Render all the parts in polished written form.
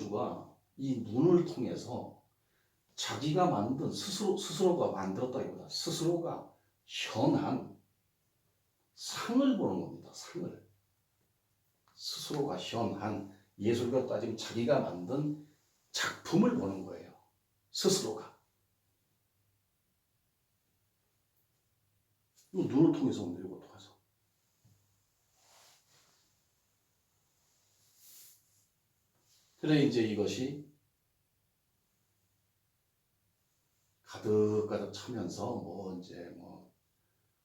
창조주가 이 눈을 통해서 자기가 만든 스스로가 만들었다기보다 스스로가 현한 상을 보는 겁니다. 상을. 스스로가 현한 예술가 따지면 자기가 만든 작품을 보는 거예요. 스스로가. 이거 눈을 통해서 온다. 이거 통해서. 그래 이제 이것이 가득가득 차면서 이제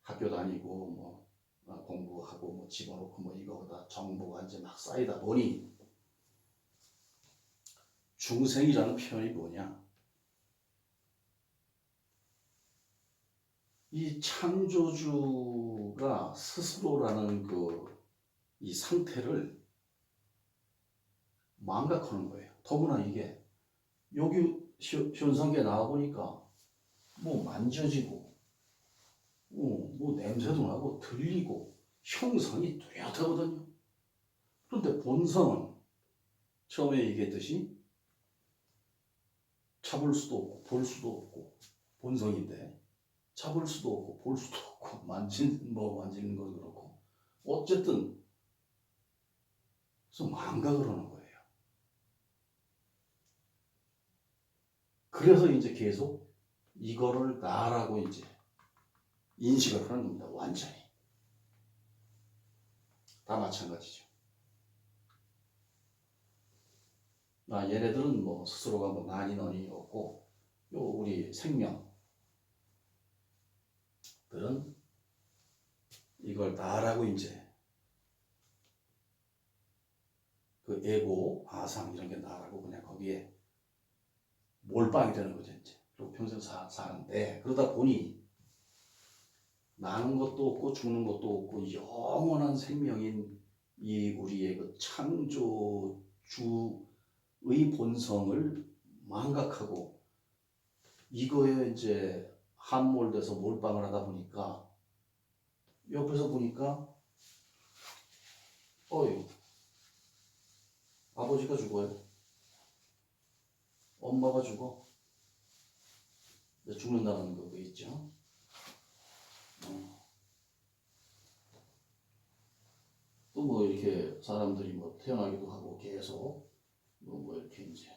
학교 다니고 공부하고 집어넣고 이거보다 정보가 이제 막 쌓이다 보니 중생이라는 표현이 뭐냐? 이 창조주가 스스로라는 이 상태를 망각하는 거예요. 더구나 이게 여기 현상계에 나와보니까 만져지고 냄새도 나고 들리고 형상이 뚜렷하거든요. 그런데 본성은 처음에 얘기했듯이 잡을 수도 없고 볼 수도 없고 본성인데 잡을 수도 없고 볼 수도 없고 만지는 건 그렇고 어쨌든 그래서 망각을 하는 거예요. 그래서 이제 계속 이거를 나라고 이제 인식을 하는 겁니다. 완전히. 다 마찬가지죠. 얘네들은 스스로가 나니 너니 없고 우리 생명들은 이걸 나라고 이제 그 에고, 아상 이런 게 나라고 그냥 거기에 몰빵이 되는 거죠 이제. 그리고 평생 사는데 그러다 보니 나는 것도 없고 죽는 것도 없고 영원한 생명인 이 우리의 그 창조주의 본성을 망각하고 이거에 이제 함몰돼서 몰빵을 하다 보니까 옆에서 보니까 아버지가 죽어요. 엄마가 죽어. 죽는다는 거 있죠. 또 이렇게 사람들이 태어나기도 하고 계속 이렇게 이제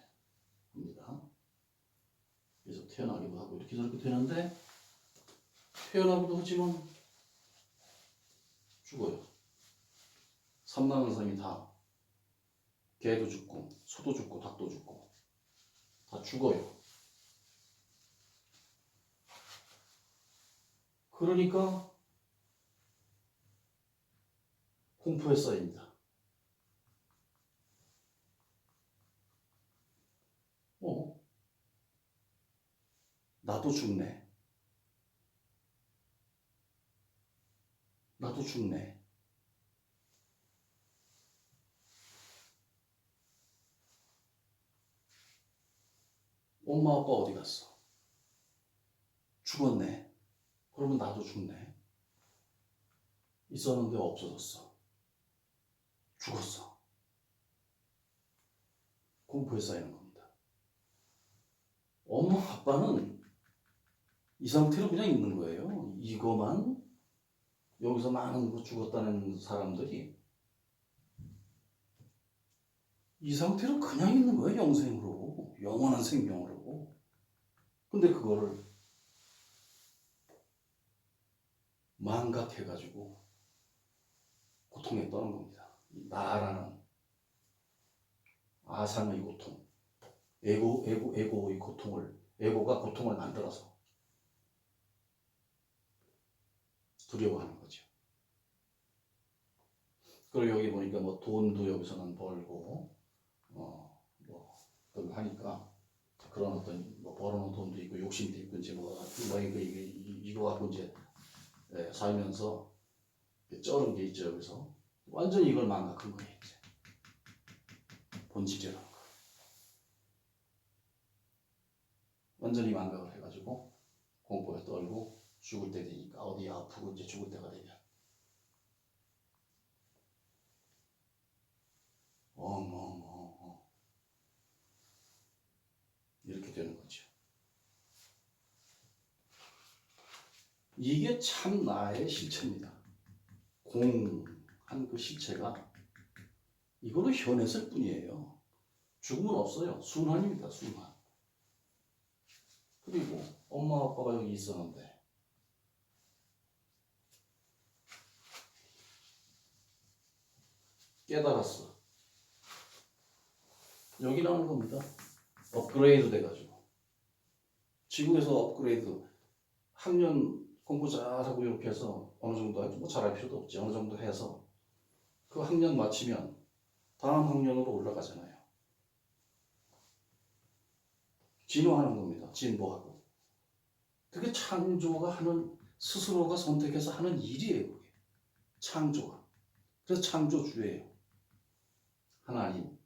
합니다. 그래서 태어나기도 하고 이렇게 저렇게 되는데 태어나기도 하지만 죽어요. 삼라만상이 다 개도 죽고 소도 죽고 닭도 죽고 다 죽어요. 그러니까 공포에 쌓입니다. 나도 죽네. 나도 죽네. 엄마 아빠 어디 갔어? 죽었네. 그러면 나도 죽네. 있었는데 없어졌어. 죽었어. 공포에 쌓이는 겁니다. 엄마 아빠는 이 상태로 그냥 있는 거예요. 이거만 여기서 많은 거 죽었다는 사람들이 이 상태로 그냥 있는 거예요. 영생으로. 영원한 생명으로. 근데 그거를 망각해가지고 고통에 떠는 겁니다. 나라는 아상의 고통, 에고의 고통을, 에고가 고통을 만들어서 두려워하는 거죠. 그리고 여기 보니까 돈도 여기서는 벌고, 그걸 하니까 그런 어떤 벌어놓은 돈도 있고 욕심도 있고 이제 이거 갖고 이제 살면서 쩔은 게 있죠. 여기서 완전히 이걸 망각한 거예요. 이제 본질이라는 거 완전히 망각을 해가지고 공포에 떨고 죽을 때 되니까 어디 아프고 이제 죽을 때가 되면 이렇게 되는 거죠. 이게 참 나의 실체입니다. 공한 그 실체가 이걸로 현했을 뿐이에요. 죽음은 없어요. 순환입니다. 순환. 그리고 엄마 아빠가 여기 있었는데 깨달았어. 여기 나오는 겁니다. 업그레이드 돼가지고 지구에서 업그레이드 학년 공부 잘하고 이렇게 해서 어느 정도 뭐 잘할 필요도 없지. 어느 정도 해서 그 학년 마치면 다음 학년으로 올라가잖아요. 진화하는 겁니다. 진보하고. 그게 창조가 하는, 스스로가 선택해서 하는 일이에요. 그게. 창조가. 그래서 창조주예요. 하나님.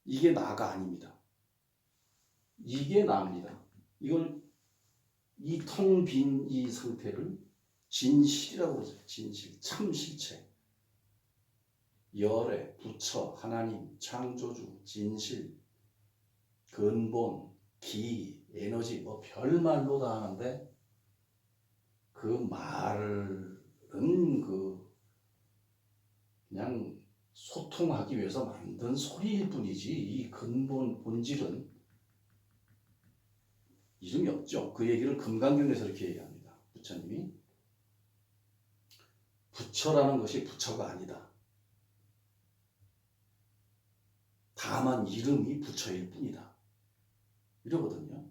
이게 나가 아닙니다. 이게 나입니다. 이걸 이 텅 빈 이 상태를 진실이라고 그러죠. 진실, 참실체. 열애, 부처, 하나님, 창조주, 진실, 근본, 기, 에너지 뭐 별말로 다 하는데 그 말은 그 그냥 소통하기 위해서 만든 소리일 뿐이지 이 근본 본질은 이름이 없죠. 그 얘기를 금강경에서 이렇게 얘기합니다. 부처님이 부처라는 것이 부처가 아니다. 다만 이름이 부처일 뿐이다. 이러거든요.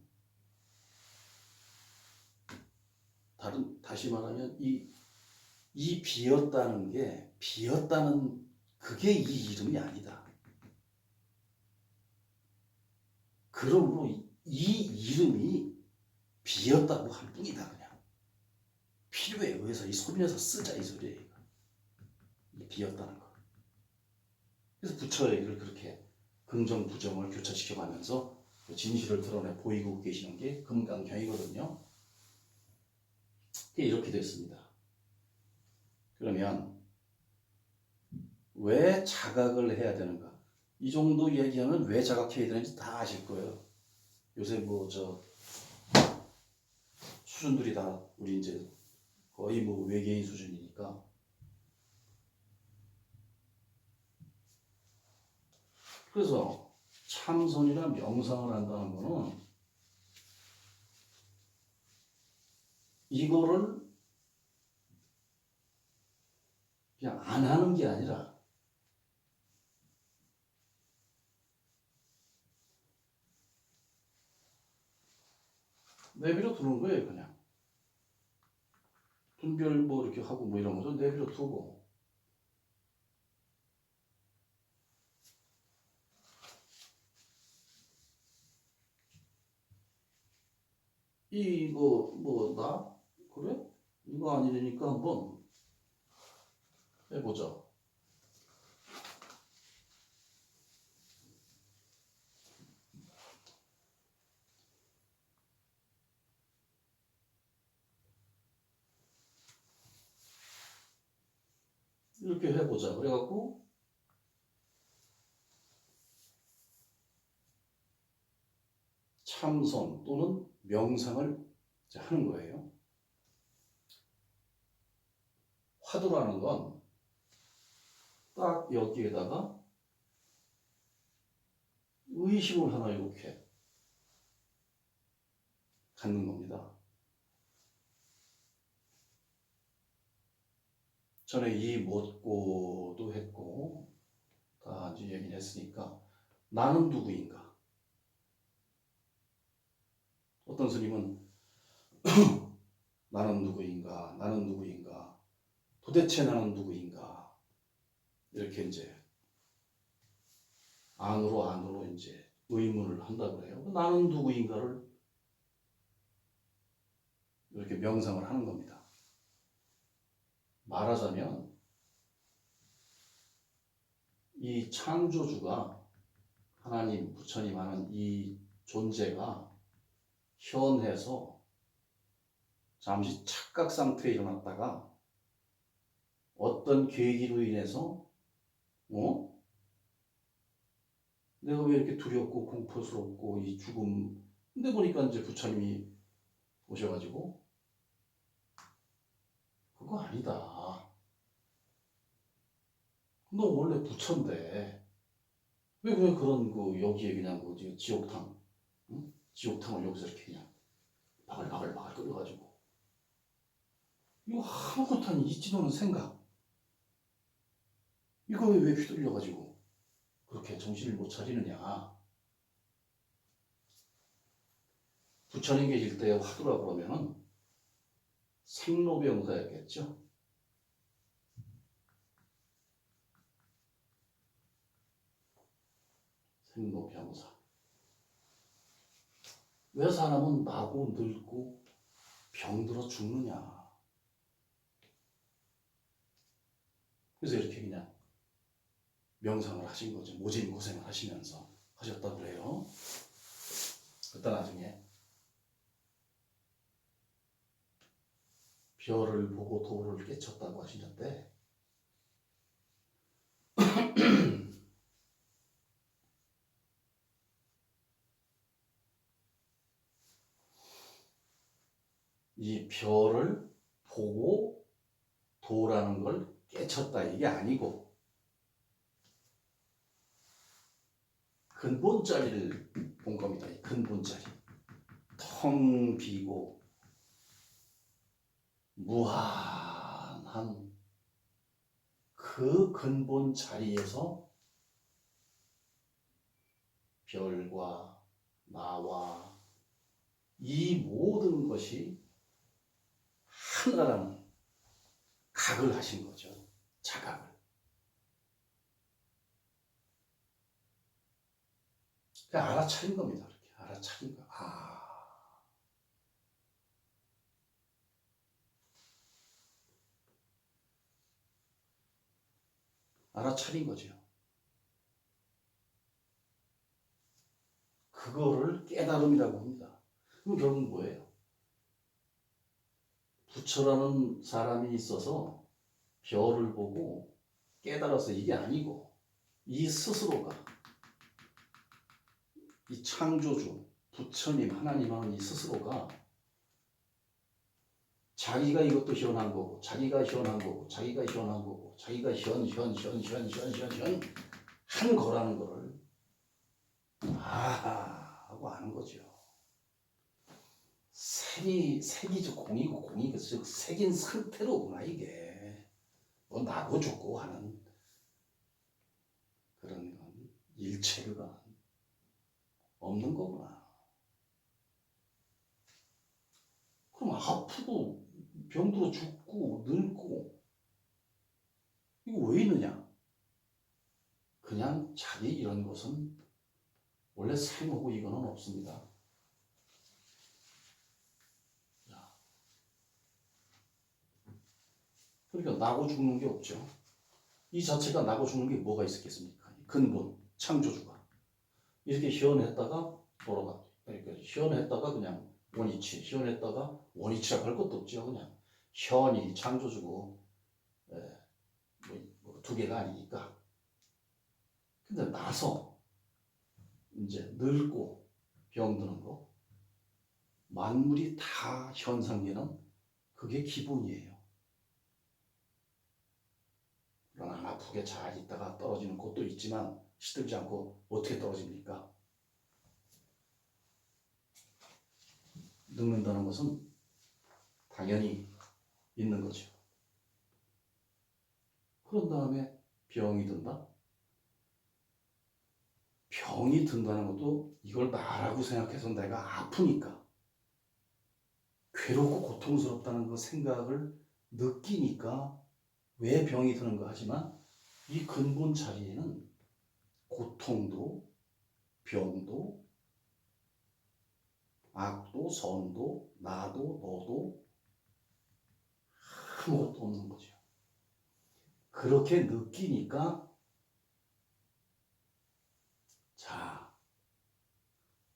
다시 말하면 이 비었다는 게 비었다는 그게 이 이름이 아니다. 그러므로 이 이름이 비었다고 할 뿐이다. 그냥 필요에 의해서 이 소리내서 쓰자 이 소리예요. 이 비었다는 거. 그래서 부처 얘기를 그렇게 긍정 부정을 교차시켜가면서 진실을 드러내 보이고 계시는 게 금강경이거든요. 이렇게 됐습니다. 그러면 왜 자각을 해야 되는가? 이 정도 얘기하면 왜 자각해야 되는지 다 아실 거예요. 요새 뭐 수준들이 다 우리 이제 거의 뭐 외계인 수준이니까. 그래서 참선이나 명상을 한다는 거는 이거를 그냥 안 하는 게 아니라 내버려 두는 거예요. 그냥 분별 뭐 이렇게 하고 뭐 이런 거죠. 내버려 두고 이거 뭐 나? 그래? 이거 아니라니까 한번 해보자. 이렇게 해보자. 그래갖고 참선 또는 명상을 하는 거예요. 화두라는 건 딱 여기에다가 의심을 하나 이렇게 갖는 겁니다. 전에 이 못고도 했고 다 이제 얘기를 했으니까 나는 누구인가? 어떤 스님은 나는 누구인가? 나는 누구인가? 도대체 나는 누구인가? 이렇게 이제 안으로 이제 의문을 한다 그래요. 나는 누구인가를 이렇게 명상을 하는 겁니다. 말하자면 이 창조주가 하나님, 부처님 하는 이 존재가 현해서 잠시 착각 상태에 일어났다가 어떤 계기로 인해서 내가 왜 이렇게 두렵고 공포스럽고 이 죽음. 근데 보니까 이제 부처님이 오셔가지고 그거 아니다. 너 원래 부처인데 왜 그런 그 여기에 그냥 그 지옥탕, 응? 지옥탕을 여기서 이렇게 그냥 바글바글 끓여가지고 이거 아무것도 아닌 있지도 않은 생각 이거에 왜 휘둘려가지고 그렇게 정신을 못 차리느냐. 부처님 계실 때 화두라 그러면은 생로병사였겠죠. 생로병사. 왜 사람은 나고 늙고 병들어 죽느냐. 그래서 이렇게 그냥 명상을 하신 거죠. 모진 고생을 하시면서 하셨다고 그래요. 그때 나중에 별을 보고 도를 깨쳤다고 하시는데 이 별을 보고 도라는 걸 깨쳤다 이게 아니고 근본자리를 본 겁니다. 이 근본자리. 텅 비고 무한한 그 근본 자리에서 별과 나와 이 모든 것이 하나라는 각을 하신 거죠. 자각을. 그냥 알아차린 겁니다. 이렇게 알아차린 거. 알아차린 거죠. 그거를 깨달음이라고 합니다. 그럼 결국 뭐예요? 부처라는 사람이 있어서 별을 보고 깨달아서 이게 아니고 이 스스로가 이 창조주 부처님 하나님 하는 이 스스로가 자기가 이것도 희한한 거고 자기가 희한한 거고 자기가 희한한 거고 자기가 한 거라는 거를 하고 아는 거죠. 색이죠. 공이고 즉 색인 상태로구나 이게. 뭐 나고 죽고 하는 그런 건 일체가 없는 거구나. 그럼 아프고 병들어 죽고 늙고 이거 왜 있느냐? 그냥 자기 이런 것은 원래 생하고 이거는 없습니다. 그러니까 나고 죽는 게 없죠. 이 자체가 나고 죽는 게 뭐가 있었겠습니까? 근본, 창조주가. 이렇게 희원했다가 돌아가. 그러니까 희원했다가 그냥 원위치, 희원했다가 원위치라고 할 것도 없죠. 그냥 현이 창조주고 두 개가 아니니까. 근데 나서 이제 늙고 병드는 거 만물이 다 현상계는 그게 기본이에요. 그러나 아프게 잘 있다가 떨어지는 곳도 있지만 시들지 않고 어떻게 떨어집니까? 늙는다는 것은 당연히 있는 거죠. 그런 다음에 병이 든다? 병이 든다는 것도 이걸 나라고 생각해서 내가 아프니까 괴롭고 고통스럽다는 그 생각을 느끼니까 왜 병이 드는가 하지만 이 근본 자리에는 고통도 병도 악도 선도 나도 너도 아무것도 없는 거죠. 그렇게 느끼니까 자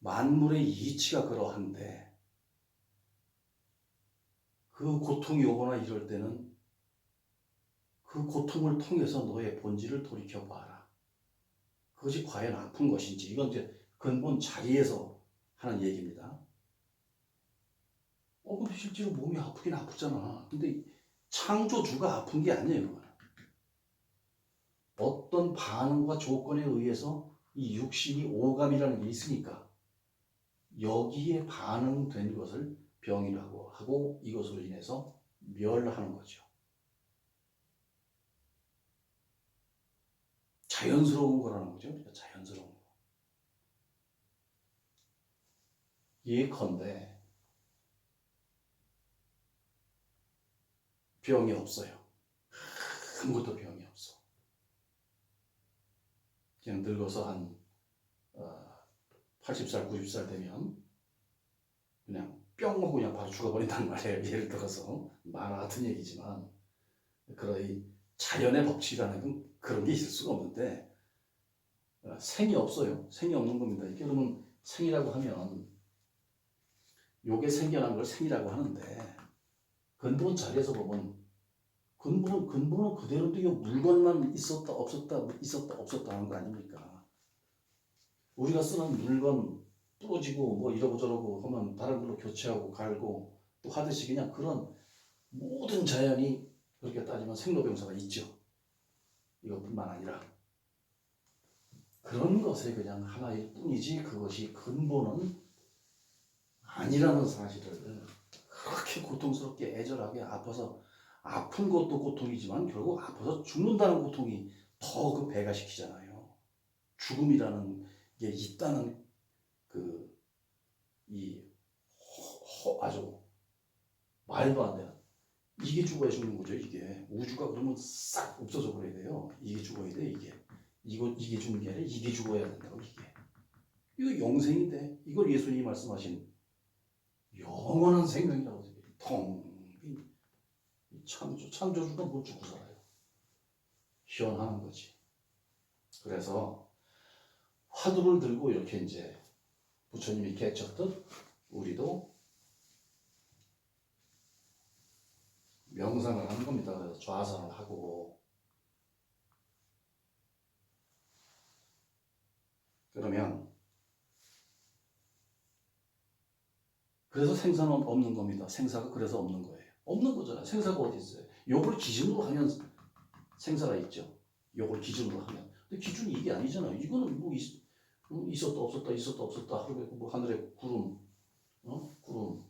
만물의 이치가 그러한데 그 고통이 오거나 이럴 때는 그 고통을 통해서 너의 본질을 돌이켜봐라. 그것이 과연 아픈 것인지. 이건 이제 근본 자리에서 하는 얘기입니다. 근데 실제로 몸이 아프긴 아프잖아. 근데 창조주가 아픈 게 아니에요. 어떤 반응과 조건에 의해서 이 육신이 오감이라는 게 있으니까 여기에 반응된 것을 병이라고 하고 이것으로 인해서 멸하는 거죠. 자연스러운 거라는 거죠. 그러니까 자연스러운 거. 예컨대 병이 없어요. 아무것도 병이 없어. 그냥 늙어서 한 80살, 90살 되면 그냥 뿅 하고 그냥 바로 죽어버린단 말이에요. 예를 들어서 만화 같은 얘기지만 그런 이 자연의 법칙이라는 건 그런 게 있을 수가 없는데 생이 없어요. 생이 없는 겁니다. 이게 그러면 생이라고 하면 요게 생겨난 걸 생이라고 하는데 근본 자리에서 보면 근본은 그대로인데 이 물건만 있었다 없었다 하는 거 아닙니까? 우리가 쓰는 물건 부러지고 뭐 이러고 저러고 하면 다른 걸로 교체하고 갈고 또 하듯이 그냥 그런 모든 자연이 그렇게 따지면 생로병사가 있죠. 이것뿐만 아니라 그런 것의 그냥 하나일 뿐이지 그것이 근본은 아니라는 사실을 그렇게 고통스럽게 애절하게 아파서 아픈 것도 고통이지만 결국 아파서 죽는다는 고통이 더 그 배가시키잖아요. 죽음이라는 게 있다는 이 아주 말도 안 되는 이게 죽어야 죽는 거죠. 이게 우주가 그러면 싹 없어져 버려야 돼요. 이게 죽어야 돼. 이게 죽는 게 아니라 이게 죽어야 된다고. 이거 영생인데 이걸 예수님이 말씀하신 영원한 생명이라고 해요. 텅빈 창조주가 못 죽고 살아요. 희한한 거지. 그래서 화두를 들고 이렇게 이제 부처님이 개쳤듯 우리도 명상을 하는 겁니다. 그래서 좌선을 하고 그러면 그래서 생사는 없는 겁니다. 생사가 그래서 없는 거예요. 없는 거잖아요. 생사가 어디 있어요? 요걸 기준으로 하면 생사가 있죠. 요걸 기준으로 하면. 근데 기준이 이게 아니잖아요. 이거는 뭐 있었다 없었다 하루에 뭐 하늘에 구름 구름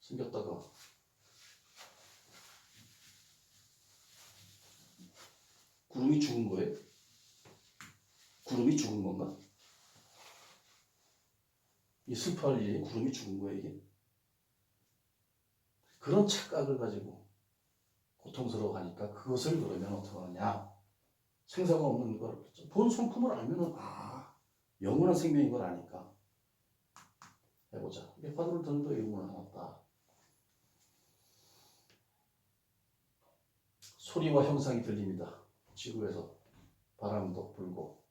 생겼다가 구름이 죽은 거예요? 구름이 죽은 건가? 이 슬퍼할 일이 구름이 죽은 거예요 이게? 그런 착각을 가지고 고통스러워하니까 그것을 그러면 어떻게 하느냐? 생사가 없는 걸 본 성품을 알면은 영원한 생명인 걸 아니까 해보자. 이게 화두를 드는 거 의문을 하나 딱. 소리와 형상이 들립니다. 지구에서 바람도 불고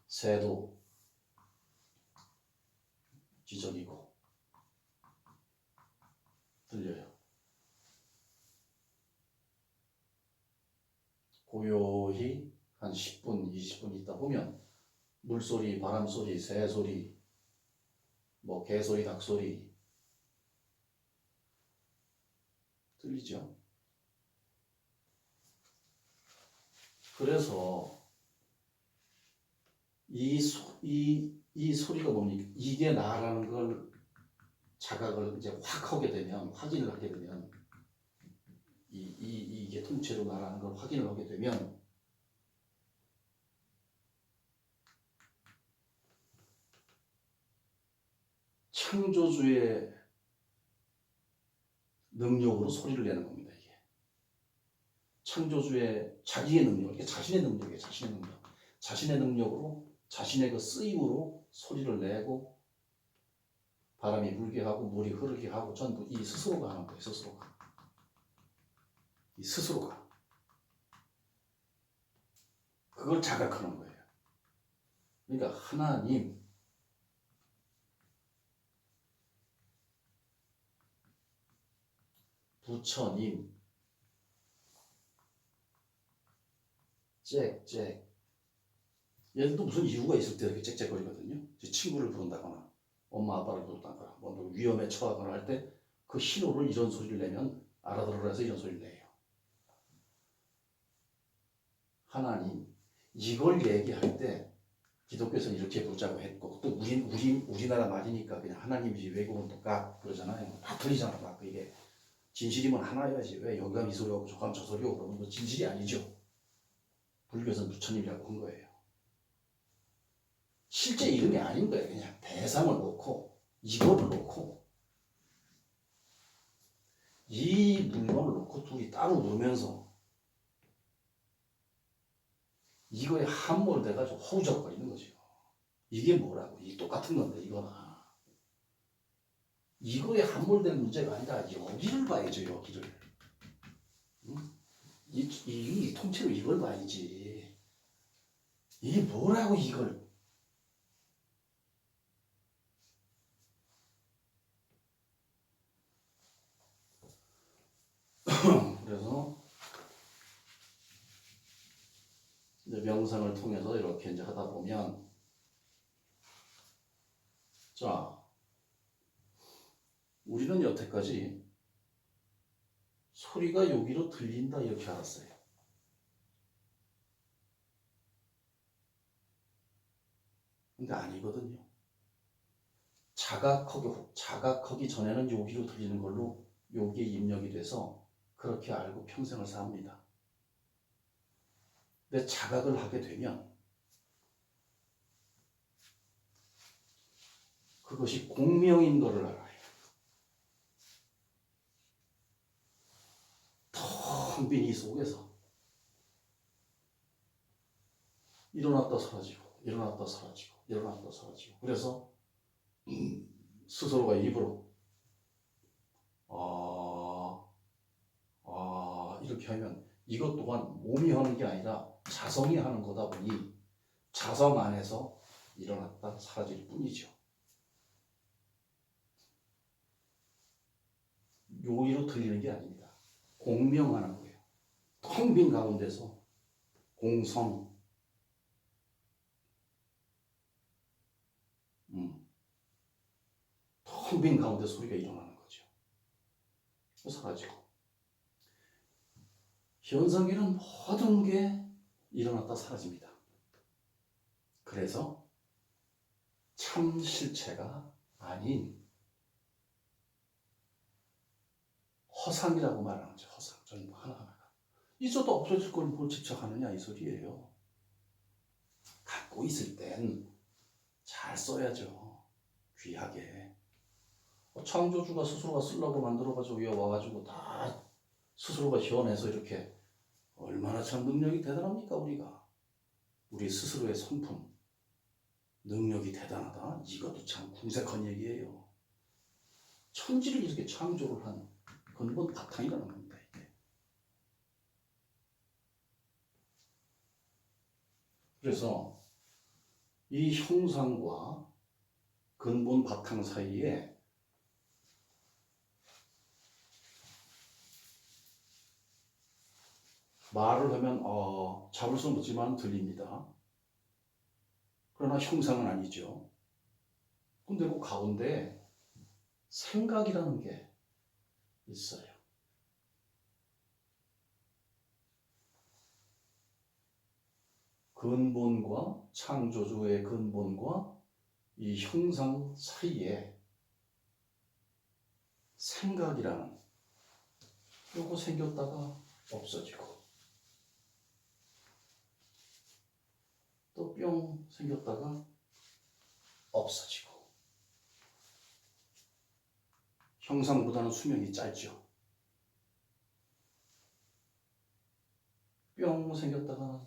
새도 지저귀고 들려요. 고요히 한 10분, 20분 있다 보면 물소리, 바람소리, 새소리, 뭐 개소리, 닭소리 들리죠? 그래서 이 소리가 뭡니까? 이게 나라는 걸 자각을 이제 확인을 하게 되면 이게 통째로 나라는 걸 확인을 하게 되면 창조주의 능력으로 소리를 내는 겁니다. 이게 창조주의 자기의 능력, 이게 자신의 능력이에요. 자신의 능력으로 자신의 그 쓰임으로 소리를 내고 바람이 불게 하고 물이 흐르게 하고 전부 이 스스로가 하는 거예요. 스스로가 그걸 자각하는 거예요. 그러니까 하나님 부처님, 짹짹. 얘들도 무슨 이유가 있을 때 이렇게 짹짹거리거든요. 친구를 부른다거나 엄마 아빠를 부른다거나 뭐 위험에 처하거나 할 때 그 신호를 이런 소리를 내면 알아들으라 해서 이런 소리를 내요. 하나님, 이걸 얘기할 때 기독교에서는 이렇게 부르자고 했고, 또 우리나라 말이니까 그냥 하나님이지 외국은 똑같 그러잖아요. 다 틀리잖아. 막 이게 진실이면 하나여야지. 왜 여기가 이 소리하고 저가 저 소리하고 그러면 그 진실이 아니죠. 불교에서는 부처님이라고 한 거예요. 실제 이름이 아닌 거예요. 그냥 대상을 놓고 이거를 놓고 이 물건을 놓고 둘이 따로 놀면서 이거에 함몰돼가지고 허우적거리는 거죠. 이게 뭐라고? 이 똑같은 건데 이거나. 이거에 함몰될 문제가 아니라 여기를 봐야죠. 여기를. 응? 이 통째로 이걸 봐야지. 이게 뭐라고 이걸. 그래서 이제 명상을 통해서 이렇게 이제 하다 보면, 자, 우리는 여태까지 소리가 여기로 들린다 이렇게 알았어요. 근데 아니거든요. 자각하기 전에는 여기로 들리는 걸로 여기에 입력이 돼서 그렇게 알고 평생을 삽니다. 근데 자각을 하게 되면 그것이 공명인 것을 알아요. 텅 빈 이 속에서 일어났다 사라지고 일어났다 사라지고 일어났다 사라지고. 그래서 스스로가 입으로 이렇게 하면 이것 또한 몸이 하는 게 아니라 자성이 하는 거다 보니 자성 안에서 일어났다 사라질 뿐이죠. 여기로 들리는 게 아닙니다. 공명하는 거예요. 텅 빈 가운데서 공성, 텅 빈 가운데 소리가 일어나는 거죠. 사라지고. 현상계는 모든 게 일어났다 사라집니다. 그래서 참 실체가 아닌 허상이라고 말하는 거죠. 허상. 전부 하나하나가. 있어도 없어질 걸 뭘 집착하느냐 이 소리예요. 갖고 있을 땐 잘 써야죠. 귀하게. 창조주가 스스로가 쓰려고 만들어가지고 여기 와가지고 다 스스로가 지어내서 이렇게 얼마나 참 능력이 대단합니까 우리가. 우리 스스로의 성품, 능력이 대단하다. 이것도 참 궁색한 얘기예요. 천지를 이렇게 창조를 한 근본 바탕이라는 겁니다. 이게. 그래서 이 형상과 근본 바탕 사이에 말을 하면 잡을 수는 없지만 들립니다. 그러나 형상은 아니죠. 근데 그 가운데 생각이라는 게 있어요. 근본과 창조주의 근본과 이 형상 사이에 생각이라는 요거 생겼다가 없어지고 또 뿅 생겼다가 없어지고. 형상보다는 수명이 짧죠. 뿅 생겼다가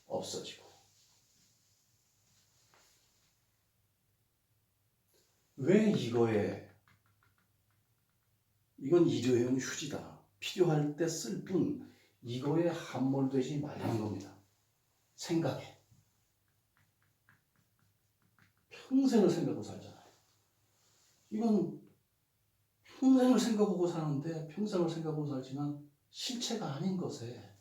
없어지고. 왜 이건 일회용 휴지다. 필요할 때 쓸 뿐 이거에 함몰되지 말라는 겁니다. 생각에. 평생을 생각으로 살잖아요. 이건 평생을 생각하고 사는데 평생을 생각하고 살지만 실체가 아닌 것에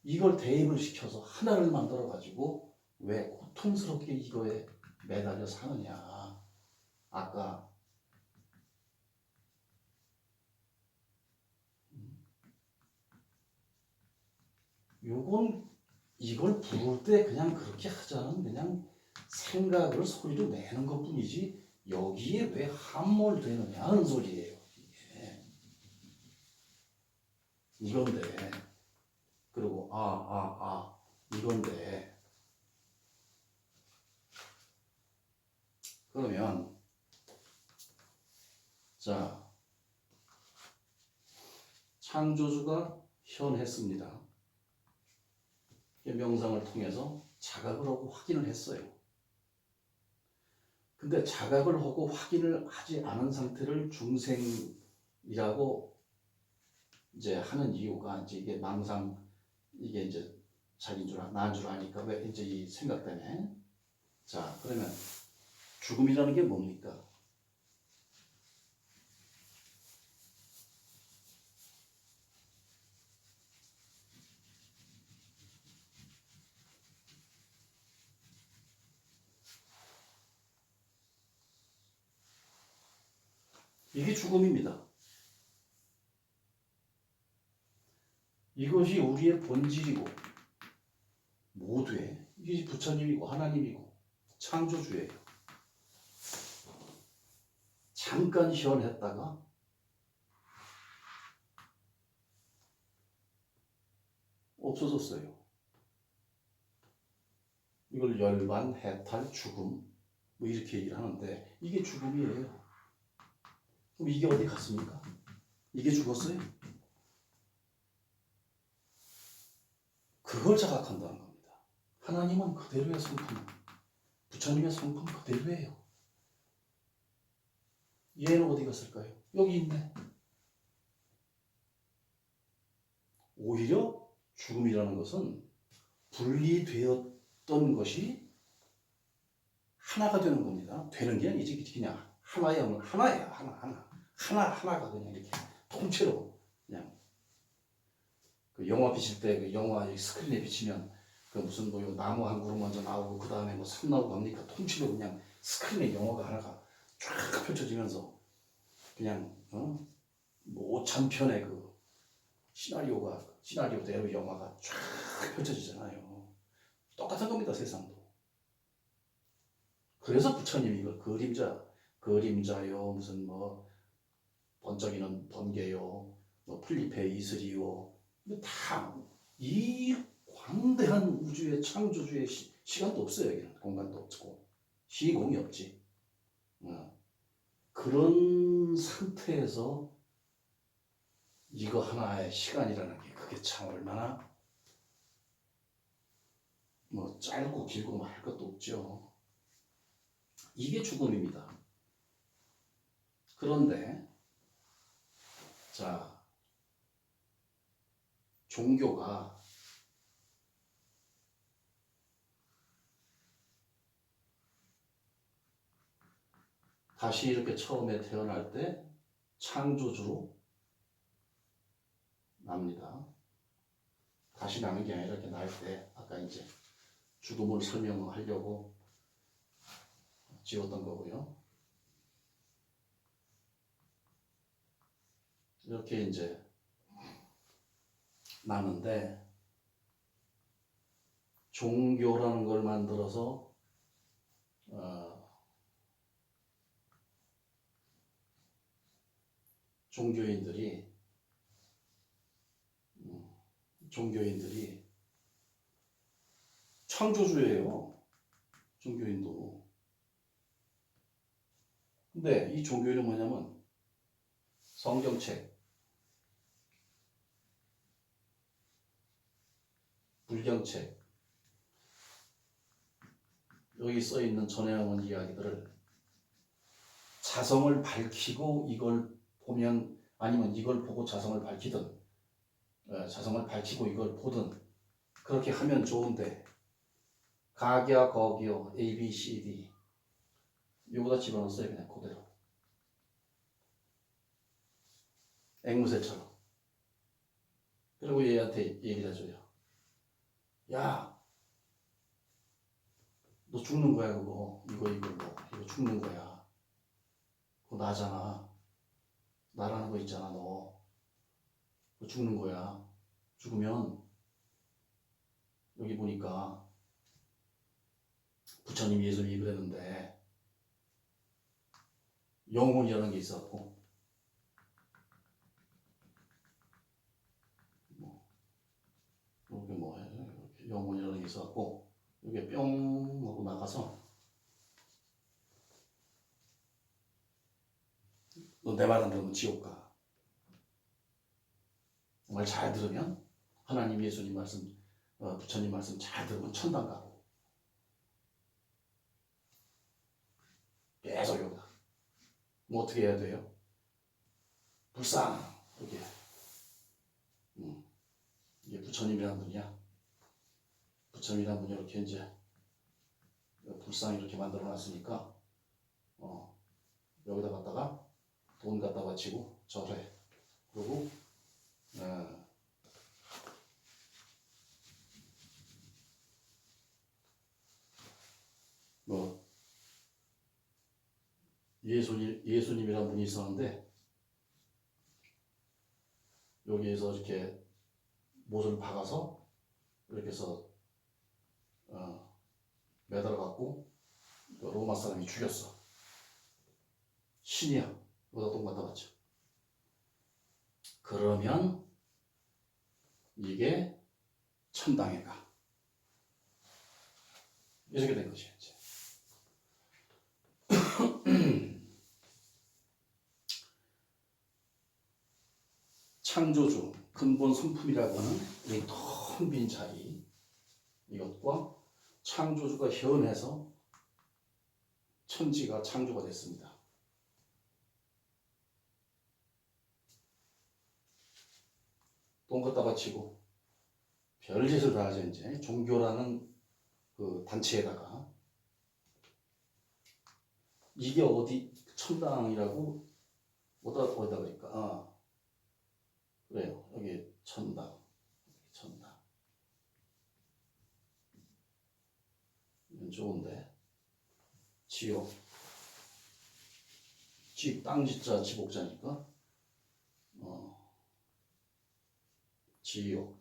이걸 대입을 시켜서 하나를 만들어 가지고 왜 고통스럽게 이거에 매달려 사느냐. 아까 요건 이걸 부를 때 그냥 그렇게 하자는 그냥 생각을 소리로 내는 것뿐이지 여기에 왜 함몰되느냐 하는 소리예요. 이게. 이건데 그리고 이건데 그러면 자 창조주가 현했습니다. 명상을 통해서 자각을 하고 확인을 했어요. 근데 자각을 하고 확인을 하지 않은 상태를 중생이라고 이제 하는 이유가 이제 이게 망상 이게 이제 자기인 줄 나인 줄 아니까 왜 이제 이 생각 때문에 자 그러면 죽음이라는 게 뭡니까? 이게 죽음입니다. 이것이 우리의 본질이고 모두의 이게 부처님이고 하나님이고 창조주예요. 잠깐 현했다가 없어졌어요. 이걸 열반, 해탈, 죽음 뭐 이렇게 얘기를 하는데 이게 죽음이에요. 그럼 이게 어디 갔습니까? 이게 죽었어요? 그걸 자각한다는 겁니다. 하나님은 그대로의 성품, 부처님의 성품 그대로예요. 얘는 어디 갔을까요? 여기 있네. 오히려 죽음이라는 것은 분리되었던 것이 하나가 되는 겁니다. 되는 게 아니지 그냥 하나야 하나가 그냥 이렇게 통째로 그냥 그 영화 비칠 때 그 영화 스크린에 비치면 그 무슨 뭐 나무 한 그루 먼저 나오고 그 다음에 뭐 산 나오고 합니까? 통째로 그냥 스크린에 영화가 하나가 쫙 펼쳐지면서 그냥 뭐 5,000편의 그 시나리오대로 영화가 쫙 펼쳐지잖아요. 똑같은 겁니다 세상도. 그래서 부처님이 이걸 그림자요 무슨 뭐 번쩍이는 번개요 뭐 플리페 이슬이요 다 이 광대한 우주의 창조주의 시간도 없어요. 여기는 공간도 없고 시공이 없지. 그런 상태에서 이거 하나의 시간이라는 게 그게 참 얼마나 뭐 짧고 길고 뭐 할 것도 없죠. 이게 죽음입니다. 그런데 자 종교가 다시 이렇게 처음에 태어날 때 창조주로 납니다. 다시 나는 게 아니라 이렇게 날 때 아까 이제 죽음을 설명하려고 지었던 거고요. 이렇게 이제 나는데 종교라는 걸 만들어서 종교인들이 창조주예요. 종교인도. 근데 이 종교인은 뭐냐면 성경책, 불경책 여기 써 있는 전에 나온 이야기들을 자성을 밝히고 이걸 보면 아니면 이걸 보고 자성을 밝히든 자성을 밝히고 이걸 보든 그렇게 하면 좋은데 각야 거기요 A, B, C, D 요거다 집어넣었어요. 그냥 그대로. 앵무새처럼. 그리고 얘한테 얘기를 해줘요. 야, 너 죽는 거야 그거. 이거 죽는 거야. 그거 나잖아. 나라는 거 있잖아 너. 그거 죽는 거야. 죽으면 여기 보니까 부처님 예수님이 그랬는데 영혼이라는 게 있었고 이게 뭐예요? 이렇게 영혼이라는 게 있었고 이게 뿅 하고 나가서 너 내 말 안 들으면 지옥 가. 정말 잘 들으면 하나님 예수님 말씀 부처님 말씀 잘 들으면 천당 가고 계속 여기다. 뭐 어떻게 해야 돼요? 불상 이게 이게 부처님이라는 분이야. 부처님이라는 분이 이렇게 이제 불상 이렇게 만들어 놨으니까 여기다 갖다가 돈 갖다 바치고 절해. 그리고 뭐 예수님이라는 분이 있었는데 여기에서 이렇게 못을 박아서 이렇게 해서 매달아 갖고 로마 사람이 죽였어. 신이야. 여기다 돈 갖다 바쳐. 그러면 이게 천당에 가. 이렇게 된 것이야 이제. 창조주 근본 성품이라고 하는 이 텅 빈 자리 이것과 창조주가 현해서 천지가 창조가 됐습니다. 돈 갖다 바치고 별짓을 다 하죠. 이제 종교라는 그 단체에다가 이게 어디 천당이라고 어디다 그럴까? 그래요. 여기 천당. 이건 좋은데. 지옥. 땅지자 지복자니까. 지옥.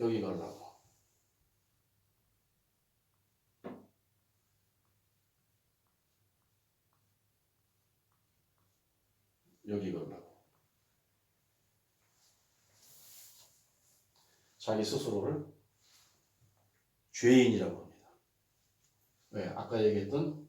여기 가려고. 여기 가려고. 자기 스스로를 죄인이라고 합니다. 왜? 아까 얘기했던